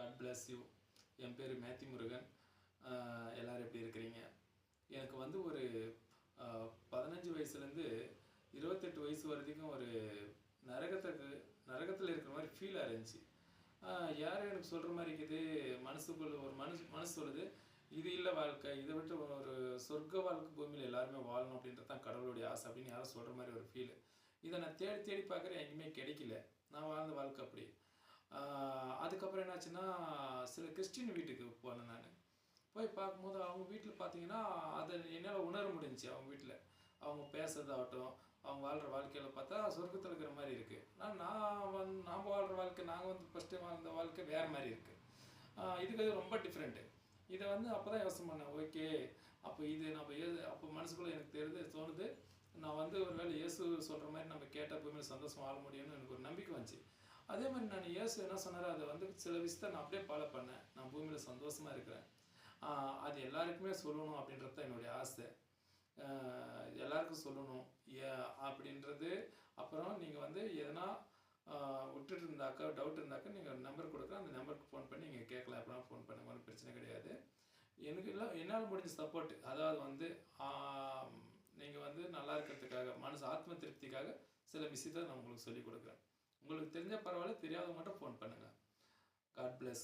God bless you. என் பேர் Matthew Murugan. எல்லோரும் எப்படி இருக்கிறீங்க? எனக்கு வந்து ஒரு 15 வயசுலேருந்து 28 வயசு வரைக்கும் ஒரு நரகத்தில் இருக்கிற மாதிரி ஃபீலாக இருந்துச்சு. யாரும் எனக்கு சொல்கிற மாதிரி இருக்குது, மனசுக்குள்ள ஒரு மனசு சொல்லுது, இது இல்லை வாழ்க்கை, இதை விட்டு ஒரு சொர்க்க வாழ்க்கை பூமியில் எல்லாருமே வாழணும் அப்படின்றது தான் கடவுளுடைய ஆசை அப்படின்னு யாரும் சொல்கிற மாதிரி ஒரு ஃபீலு. இதை நான் தேடி தேடி பார்க்குறேன், எங்கேயுமே கிடைக்கல. நான் வாழ்ந்த வாழ்க்கை அப்படி. அதுக்கப்புறம் என்னாச்சுன்னா, சில கிறிஸ்டின் வீட்டுக்கு போனேன். நான் போய் பார்க்கும்போது அவங்க வீட்டில் பார்த்தீங்கன்னா அதை என்னால் உணர முடிஞ்சிச்சு. அவங்க வீட்டில் அவங்க பேசுறதாகட்டும், அவங்க வாழ்கிற வாழ்க்கையில் பார்த்தா சொர்க்கத்தில் இருக்கிற மாதிரி இருக்குது. நாம் வாழ்கிற வாழ்க்கை, நாங்கள் வந்து ஃபஸ்ட்டு வாழ்ந்த வாழ்க்கை வேறு மாதிரி இருக்குது. இதுக்கு அது ரொம்ப டிஃப்ரெண்ட்டு. இதை வந்து அப்போ தான் யோசனை பண்ணேன். ஓகே, அப்போ இது நம்ம அப்போ மனசுக்குள்ளே எனக்கு தோணுது, நான் வந்து ஒரு வேளை இயேசு சொல்கிற மாதிரி நம்ம கேட்ட பூமியில் சந்தோஷம் வாழ முடியும்னு எனக்கு ஒரு நம்பிக்கை வந்துச்சு. அதே மாதிரி நான் இயேசு என்ன சொன்னாரோ அதை வந்து சில விஷயத்தை நான் அப்படியே ஃபாலோ பண்ணேன். நான் பூமியில் சந்தோஷமாக இருக்கிறேன். அது எல்லாருக்குமே சொல்லணும் அப்படின்றது தான் என்னுடைய ஆசை. எல்லாருக்கும் சொல்லணும் அப்படின்றது. அப்புறம் நீங்கள் வந்து எதனா விட்டுட்டு இருந்தாக்கா, டவுட் இருந்தாக்கா நீங்கள் நம்பர் கொடுக்குறேன், அந்த நம்பருக்கு ஃபோன் பண்ணி நீங்கள் கேட்கலாம். எப்படின்னா ஃபோன் பண்ணுங்க, ஒன்றும் பிரச்சனை கிடையாது. என்னால் முடிஞ்ச சப்போர்ட், அதாவது வந்து நீங்கள் வந்து நல்லா இருக்கிறதுக்காக, மனசு ஆத்ம திருப்திக்காக சில விஷயத்தை நான் உங்களுக்கு சொல்லிக் கொடுக்குறேன். உங்களுக்கு தெரிஞ்ச பரவாயில்ல, தெரியாதவங்க மட்டும் ஃபோன் பண்ணுங்கள். God plus.